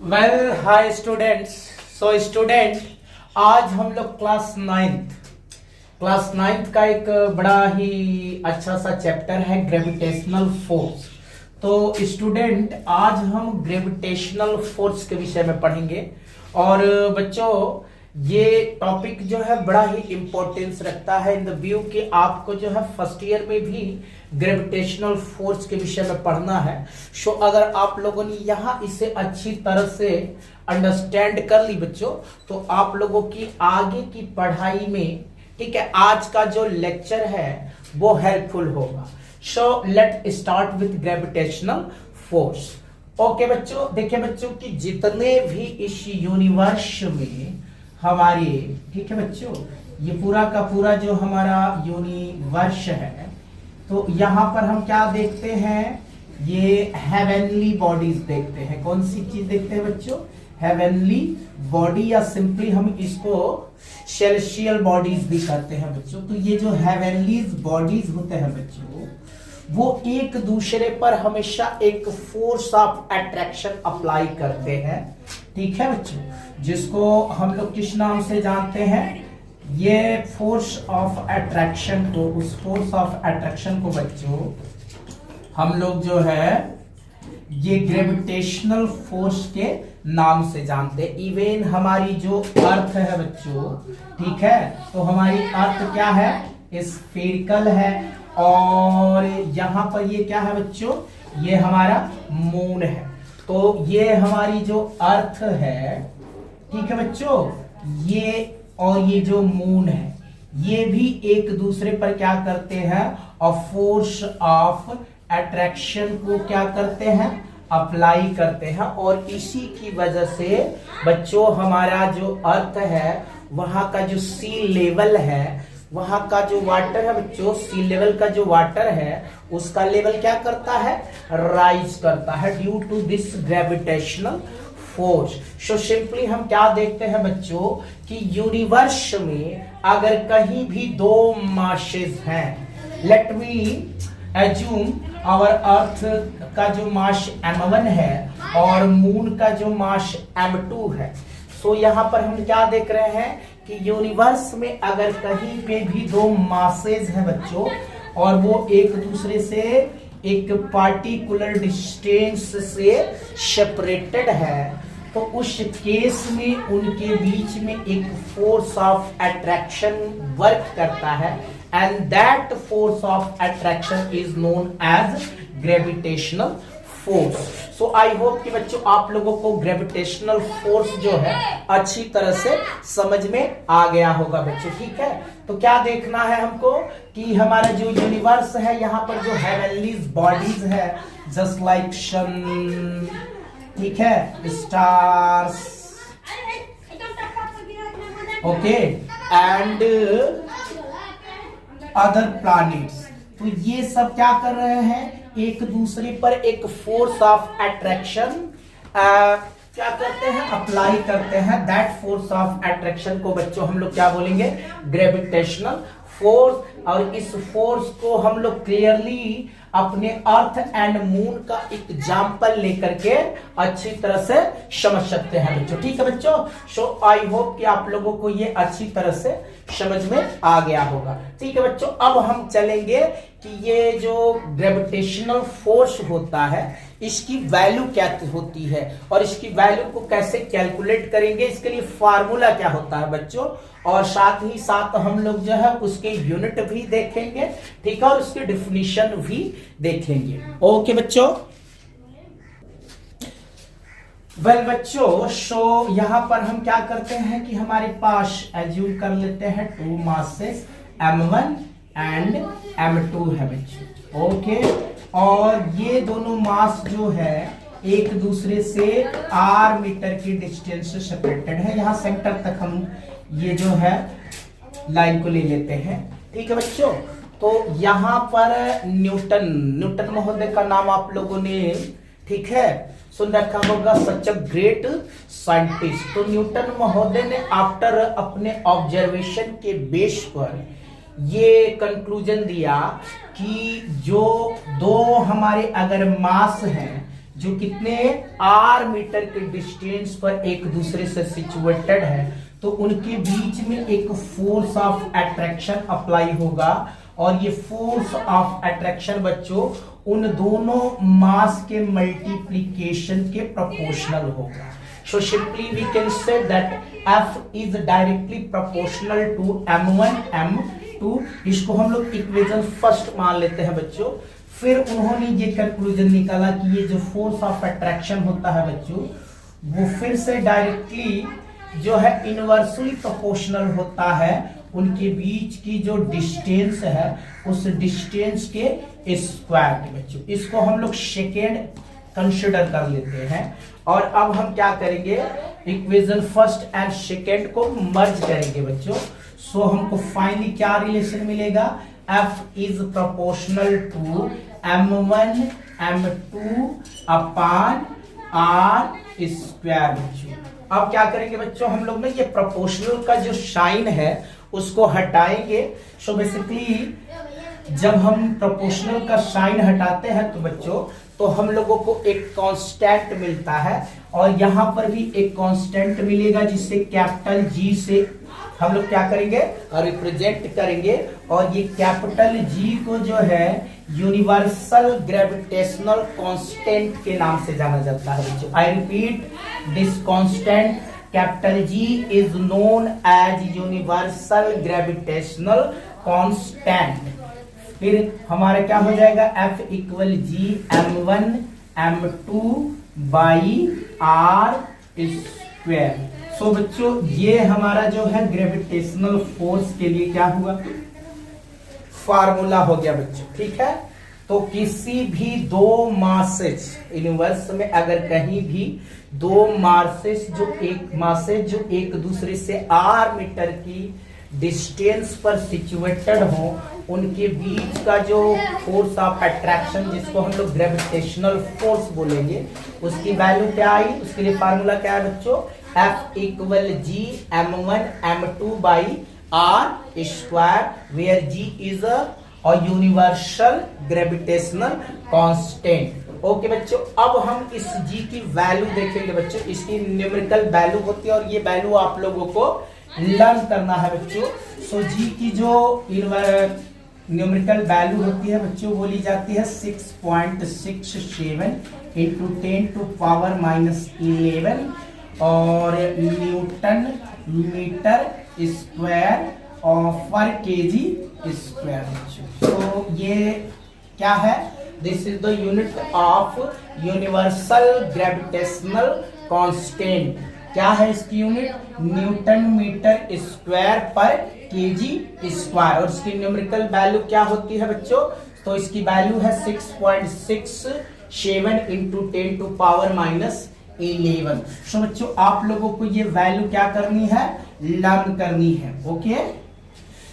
Well hi students. So student, आज हम लोग क्लास नाइन्थ का एक बड़ा ही अच्छा सा चैप्टर है ग्रेविटेशनल फोर्स। तो स्टूडेंट, आज हम ग्रेविटेशनल फोर्स के विषय में पढ़ेंगे। और बच्चों, ये टॉपिक जो है बड़ा ही इंपॉर्टेंस रखता है इन द व्यू कि आपको जो है फर्स्ट ईयर में भी ग्रेविटेशनल फोर्स के विषय में पढ़ना है। सो अगर आप लोगों ने यहाँ इसे अच्छी तरह से अंडरस्टैंड कर ली बच्चों, तो आप लोगों की आगे की पढ़ाई में, ठीक है, आज का जो लेक्चर है वो हेल्पफुल होगा। So let start with gravitational force. Okay बच्चों, देखिए बच्चों कि जितने भी इस यूनिवर्स में हमारे, ठीक है बच्चों, ये पूरा का पूरा जो हमारा यूनिवर्स है, तो यहाँ पर हम क्या देखते हैं, ये हेवेनली बॉडीज देखते हैं। कौन सी चीज देखते हैं बच्चों? हेवेनली बॉडी, या सिंपली हम इसको सेलेस्टियल बॉडीज भी कहते हैं बच्चों। तो ये जो हेवेनली बॉडीज होते हैं बच्चों, वो एक दूसरे पर हमेशा एक फोर्स ऑफ अट्रैक्शन अप्लाई करते हैं, ठीक है बच्चों, जिसको हम लोग किस नाम से जानते हैं? ये फोर्स ऑफ अट्रैक्शन को, उस फोर्स ऑफ अट्रैक्शन को बच्चों हम लोग जो है ये ग्रेविटेशनल फोर्स के नाम से जानते हैं। इवन हमारी जो अर्थ है बच्चों, ठीक है, तो हमारी अर्थ क्या है? स्फेरिकल है। और यहां पर ये क्या है बच्चों? ये हमारा मून है। तो ये हमारी जो अर्थ है, ठीक है बच्चों, ये और ये जो मून है, ये भी एक दूसरे पर क्या करते हैं? और फोर्स ऑफ अट्रैक्शन को क्या करते हैं? अप्लाई करते हैं। और इसी की वजह से बच्चों हमारा जो अर्थ है, वहां का जो सी लेवल है, वहां का जो वाटर है बच्चों, सी लेवल का जो वाटर है, उसका लेवल क्या करता है? राइज करता है due to this gravitational force. So simply हम क्या देखते हैं बच्चों कि यूनिवर्स में अगर कहीं भी दो मासेस हैं, let me assume our earth का जो मास m1 है और मून का जो मास m2 है। सो यहाँ पर हम क्या देख रहे हैं कि यूनिवर्स में अगर कहीं पे भी दो मासेस हैं बच्चों, और वो एक दूसरे से एक पार्टिकुलर डिस्टेंस से सेपरेटेड है, तो उस केस में उनके बीच में एक फोर्स ऑफ अट्रैक्शन वर्क करता है, and that force of attraction is known as gravitational force. So I hope कि बच्चों आप लोगों को ग्रेविटेशनल फोर्स जो है अच्छी तरह से समझ में आ गया होगा बच्चों, ठीक है। तो क्या देखना है हमको कि हमारा जो यूनिवर्स है, यहाँ पर जो हेवेनली बॉडीज है, जस्ट लाइक सन, ठीक है, stars, okay, and other planets, तो ये सब क्या कर रहे हैं? एक दूसरे पर एक फोर्स ऑफ अट्रैक्शन क्या करते हैं? अप्लाई करते हैं। दैट फोर्स ऑफ अट्रैक्शन को बच्चों हम लोग क्या बोलेंगे? Gravitational force. और इस फोर्स को हम लोग क्लियरली अपने अर्थ एंड मून का एग्जाम्पल लेकर के अच्छी तरह से समझ सकते हैं बच्चों, ठीक है बच्चों। सो आई होप कि आप लोगों को ये अच्छी तरह से समझ में आ गया होगा, ठीक है बच्चों। अब हम चलेंगे कि ये जो ग्रेविटेशनल फोर्स होता है, इसकी वैल्यू क्या होती है और इसकी वैल्यू को कैसे कैलकुलेट करेंगे, इसके लिए फार्मूला क्या होता है बच्चों, और साथ ही साथ हम लोग जो है उसके यूनिट भी देखेंगे, ठीक है, और उसकी डिफिनीशन भी देखेंगे। ओके बच्चों, वेल बच्चों, सो यहां पर हम क्या करते हैं कि हमारे पास एज्यूम कर लेते हैं to masses m1 and m2 है बच्चों, ओके। और ये दोनों मास जो है एक दूसरे से r मीटर की डिस्टेंस से सेपरेटेड है। यहाँ सेंटर तक हम ये जो है लाइन को ले लेते हैं, ठीक है बच्चों। तो यहाँ पर न्यूटन महोदय का नाम आप लोगों ने, ठीक है, सुन रखा होगा, सच अ ग्रेट साइंटिस्ट। तो न्यूटन महोदय ने आफ्टर अपने ऑब्जर्वेशन के बेस पर ये कंक्लूजन दिया कि जो दो हमारे अगर मास हैं, जो कितने r मीटर के डिस्टेंस पर एक दूसरे से सिचुएटेड है, तो उनके बीच में एक फोर्स ऑफ अट्रैक्शन अप्लाई होगा, और ये फोर्स ऑफ अट्रैक्शन बच्चों उन दोनों मास के मल्टीप्लिकेशन के प्रोपोर्शनल होगा। So simply we can say that F is directly proportional to m1 m2। इसको हम लोग इक्वेशन फर्स्ट मान लेते हैं बच्चों। फिर उन्होंने ये कंक्लूजन निकाला कि ये जो फोर्स ऑफ अट्रैक्शन होता है बच्चों, वो फिर से डायरेक्टली जो है इनवर्सली प्रोपोर्शनल होता है उनके बीच की जो डिस्टेंस है उस डिस्टेंस के स्क्वायर के बच्चों। इसको हम लोग सेकेंड कंसिडर कर लेते हैं, और अब हम क्या करेंगे, इक्वेशन फर्स्ट एंड सेकेंड को मर्ज करेंगे बच्चों। सो हमको फाइनली क्या रिलेशन मिलेगा, F is proportional to m1 m2 upon r square बच्चों। अब क्या करेंगे बच्चों, हम लोग ना ये प्रोपोर्शनल का जो साइन है उसको हटाएंगे। सो बेसिकली जब हम प्रोपोर्शनल का साइन हटाते हैं तो बच्चों तो हम लोगों को एक कांस्टेंट मिलता है, और यहां पर भी एक कांस्टेंट मिलेगा जिससे कैपिटल जी से हम लोग क्या करेंगे, रिप्रेजेंट करेंगे। और ये कैपिटल जी को जो है यूनिवर्सल ग्रेविटेशनल कांस्टेंट के नाम से जाना जाता है बच्चों। I repeat, this constant capital G is known as universal gravitational constant. फिर हमारा क्या हो जाएगा, F equal G m1 m2 by r square. So बच्चों ये हमारा जो है ग्रेविटेशनल फोर्स के लिए क्या हुआ, फार्मूला हो गया बच्चों, ठीक है। तो किसी भी दो मासेज यूनिवर्स में अगर कहीं भी दो मासेज जो एक दूसरे से r मीटर की डिस्टेंस पर सिचुएटेड हो, उनके बीच का जो फोर्स ऑफ अट्रैक्शन जिसको हम लोग ग्रेविटेशनल फोर्स बोलेंगे, उसकी वैल्यू क्या आई, उसके लिए फार्मूला क्या है बच्चों, F equal G m1 m2 by r square, where g is a universal gravitational constant. Okay बच्चों, अब हम इस g की वैल्यू देखेंगे बच्चों। इसकी न्यूमेरिकल वैल्यू होती है और ये वैल्यू आप लोगों को लर्न करना है बच्चों। सो जी की जो न्यूमेरिकल वैल्यू होती है बच्चों वो ली जाती है 6.67 इंटू 10 टू पावर -11 और न्यूटन मीटर स्क्वायर और पर केजी स्क्वायर बच्चों। तो ये क्या है, this is the unit of universal gravitational constant. क्या है इसकी यूनिट, न्यूटन मीटर स्क्वायर पर केजी स्क्वायर, और इसकी न्यूमेरिकल वैल्यू क्या होती है बच्चों, तो इसकी वैल्यू है 6.67 इंटू 10 टू पावर -11। सो बच्चों आप लोगों को ये वैल्यू क्या करनी है, लर्न करनी है। ओके,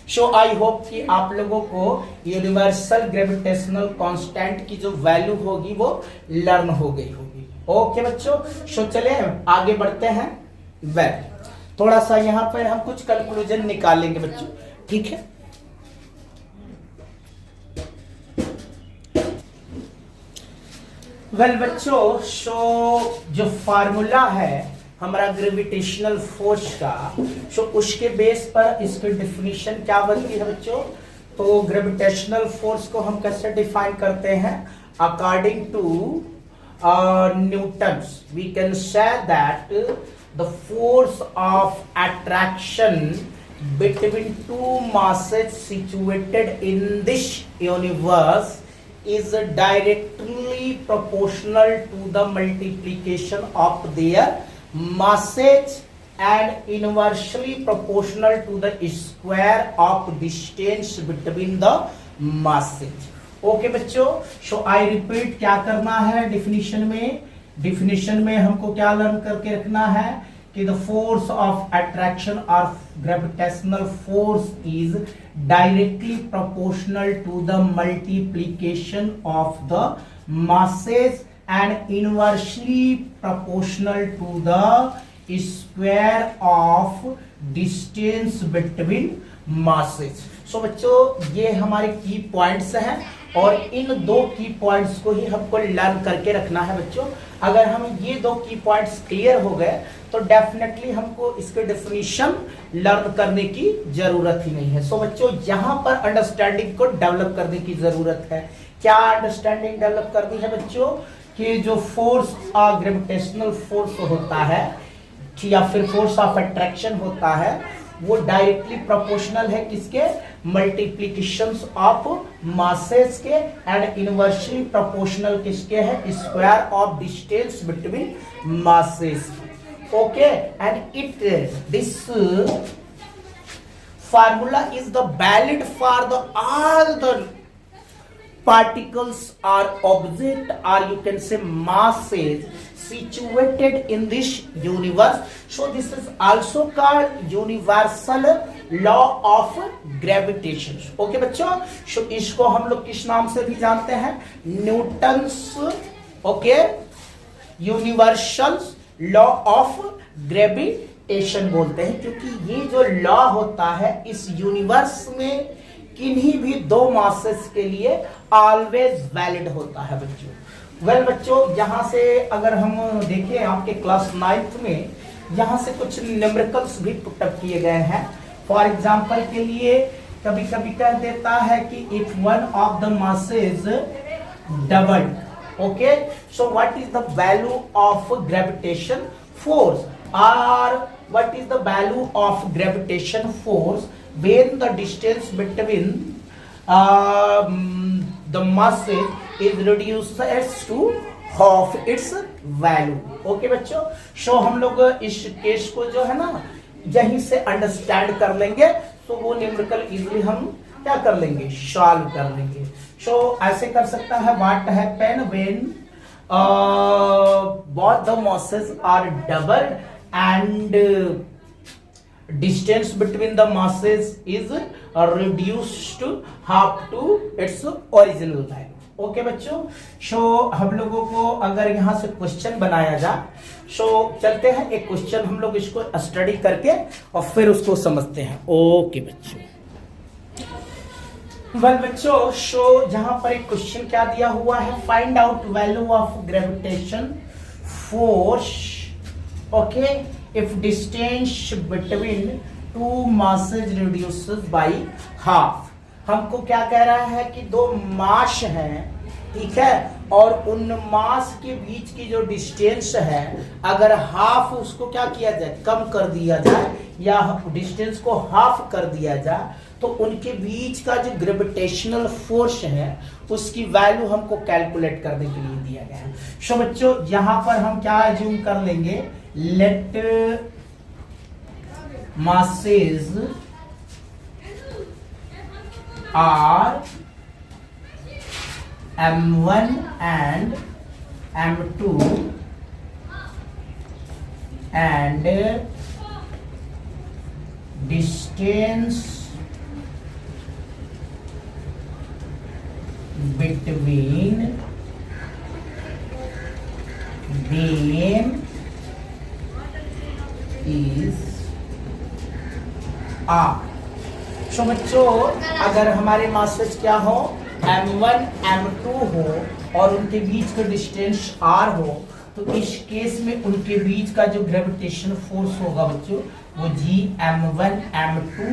सो आई होप कि आप लोगों को यूनिवर्सल ग्रेविटेशनल कांस्टेंट की जो वैल्यू होगी वो लर्न हो गई होगी। ओके बच्चों, सो चले आगे बढ़ते हैं। वेल, थोड़ा सा यहाँ पर हम कुछ कंक्लूजन निकालेंगे बच्चों, ठीक है। वेल बच्चों, सो जो फार्मूला है हमारा ग्रेविटेशनल फोर्स का, सो उसके बेस पर इसकी डिफिनीशन क्या बनती है बच्चों। तो ग्रेविटेशनल फोर्स को हम कैसे डिफाइन करते हैं, according to Newton's, we can say that the force of attraction between two masses situated in this universe is directly proportional to the multiplication of their masses and inversely proportional to the square of distance between the masses। Okay बच्चों, सो I repeat, क्या करना है definition में हमको क्या learn करके रखना है कि द फोर्स ऑफ अट्रैक्शन और gravitational force is directly proportional to the multiplication of the masses and inversely proportional to the square of distance between masses. So बच्चों ये हमारे की पॉइंट्स हैं, और इन दो की पॉइंट्स को ही हमको लर्न करके रखना है बच्चों। अगर हम ये दो की पॉइंट्स क्लियर हो गए तो डेफिनेटली हमको इसके डेफिनेशन लर्न करने की जरूरत ही नहीं है। सो बच्चों यहाँ पर अंडरस्टैंडिंग को डेवलप करने की जरूरत है। क्या अंडरस्टैंडिंग डेवलप करनी है बच्चों? कि जो फोर्स ग्रेविटेशनल फोर्स होता है या फिर फोर्स ऑफ अट्रैक्शन होता है वो डायरेक्टली प्रोपोर्शनल है किसके? मल्टीप्लिकेशंस ऑफ मासेस के, एंड इनवर्सली प्रोपोर्शनल किसके है? Square of distance between masses. Okay, and it this formula is the valid for the all the particles or object, or you can say masses situated in this universe. So this is also called universal law of gravitation. Okay बच्चों, so इसको हम लोग किस नाम से भी जानते हैं? Newton's okay universal law of gravitation बोलते हैं, क्योंकि ये जो लॉ होता है इस यूनिवर्स में किन्हीं भी दो मासेस के लिए ऑलवेज वैलिड होता है बच्चों। वेल बच्चों, यहाँ से अगर हम देखें आपके क्लास 9th में यहाँ से कुछ न्यूमेरिकल्स भी पुटअप किए गए हैं। फॉर एग्जांपल के लिए कभी कभी कह देता है कि if one of the masses doubled, okay, so what is the value of gravitation force, और what is the value of gravitation force when the distance between the masses is reduced to half its value. Okay बच्चों, सो हम लोग इस case को जो है ना यहीं से अंडरस्टैंड कर लेंगे, तो वो न्यूमेरिकल इजीली हम क्या कर लेंगे? सॉल्व कर लेंगे। सो ऐसे कर सकता है, what happen when both the masses are doubled and distance between the masses is reduced to half to its original value. Okay बच्चों, सो हम लोगों को अगर यहाँ से क्वेश्चन बनाया जाए, सो चलते हैं एक क्वेश्चन हम लोग इसको स्टडी करके और फिर उसको समझते हैं। ओके बच्चों, वेल बच्चों, सो जहां पर एक क्वेश्चन क्या दिया हुआ है? Find out value of gravitation force, okay, if distance between two masses reduces by half। हमको क्या कह रहा है कि दो मास हैं, ठीक है, और उन मास के बीच की जो डिस्टेंस है अगर हाफ उसको क्या किया जाए? कम कर दिया जाए या डिस्टेंस को हाफ कर दिया जाए तो उनके बीच का जो ग्रेविटेशनल फोर्स है उसकी वैल्यू हमको कैलकुलेट करने के लिए दिया गया है। सो बच्चों यहां पर हम क्या अज्यूम कर लेंगे? Let masses are m1 and m2 and distance between them is R। सो बच्चों अगर हमारे मासेस क्या हो? m1 m2 हो और उनके बीच का डिस्टेंस r हो, तो इस केस में उनके बीच का जो ग्रेविटेशन फोर्स होगा बच्चों वो g m1 m2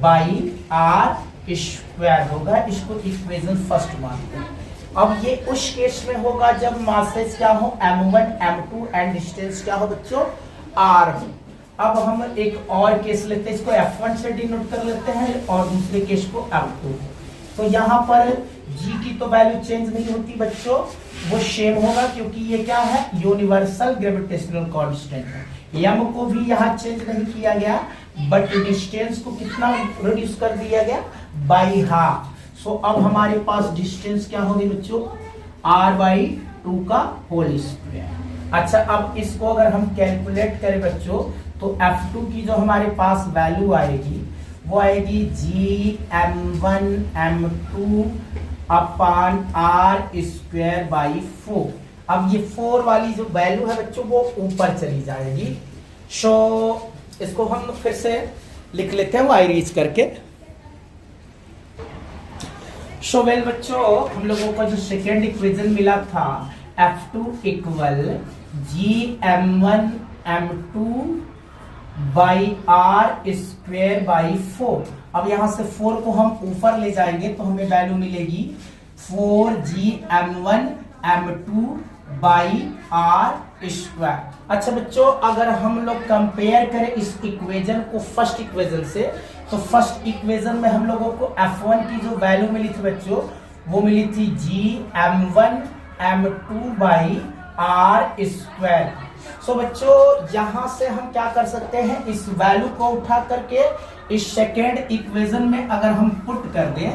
by r square होगा। इसको इक्वेशन फर्स्ट मानते हैं। अब ये उस केस में होगा जब मासेस क्या हो? m1 m2 एंड डिस्टेंस क्या हो बच्चों? r हो। अब हम एक और केस लेते हैं, इसको F1 से डिनोट कर लेते हैं और दूसरे केस को F2। तो यहाँ पर G की तो वैल्यू चेंज नहीं होती बच्चों, वो सेम होगा क्योंकि ये क्या है? यूनिवर्सल ग्रेविटेशनल कांस्टेंट है। M को भी यहाँ चेंज नहीं किया गया, बट डिस्टेंस को कितना रिड्यूस कर दिया गया? By half. सो अब हमारे पास डिस्टेंस क्या होगी बच्चों? r/2 का होल स्क्वायर। अच्छा, अब इसको अगर हम कैलकुलेट करें बच्चों तो F2 की जो हमारे पास वैल्यू आएगी वो आएगी gm1 m2 upon r square by 4। अब ये 4 वाली जो वैल्यू है बच्चों वो ऊपर चली जाएगी। सो इसको हम फिर से लिख लेते हैं वाई रीच करके। सो वेल बच्चों, हम लोगों को जो सेकेंड इक्वेशन मिला था F2 equal GM1M2 by R square by 4। अब यहां से 4 को हम ऊपर ले जाएंगे तो हमें वैल्यू मिलेगी 4GM1M2 बाई आर स्क्वायर। अच्छा बच्चों, अगर हम लोग कंपेयर करें इस इक्वेशन को फर्स्ट इक्वेशन से, तो फर्स्ट इक्वेशन में हम लोगों को F1 की जो वैल्यू मिली थी बच्चों, वो मिली थी GM1M2 by are square. So बच्चों, यहां से हम क्या कर सकते हैं, इस वैल्यू को उठा करके इस सेकेंड इक्वेशन में अगर हम पुट कर दें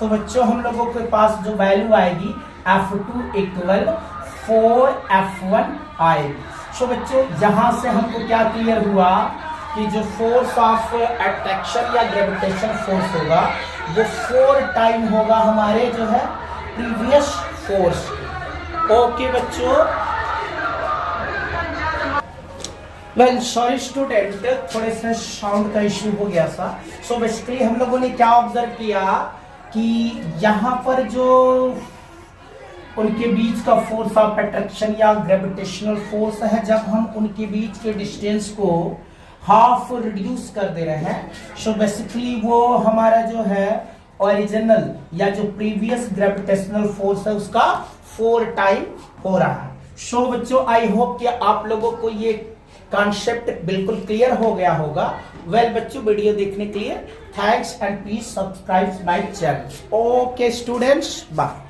तो बच्चों हम लोगों के पास जो वैल्यू आएगी F2 इक्वल 4F1 आएगी। सो बच्चों, यहां से हमको क्या क्लियर हुआ कि जो फोर्स ऑफ अट्रैक्शन या ग्रेविटेशन फोर्स होगा वो 4 टाइम होगा हमारे जो है प्रीवियस फोर्स। ओके बच्चों, वेल सॉरी स्टूडेंट, थोड़े से साउंड का इश्यू हो गया था। सो बेसिकली हम लोगों ने क्या ऑब्जर्व किया कि यहाँ पर जो उनके बीच का फोर्स ऑफ अट्रैक्शन या ग्रेविटेशनल फोर्स है, जब हम उनके बीच के डिस्टेंस को हाफ रिड्यूस कर दे रहे हैं, सो बेसिकली वो हमारा जो है ओरिजिनल या जो प्रीवियस ग्रेविटेशनल फोर्स है उसका 4 टाइम हो रहा है। सो बच्चों, आई होप कि आप लोगों को ये कॉन्सेप्ट बिल्कुल क्लियर हो गया होगा। वेल बच्चों, वीडियो देखने के लिए thanks and please subscribe my channel. Okay students, bye.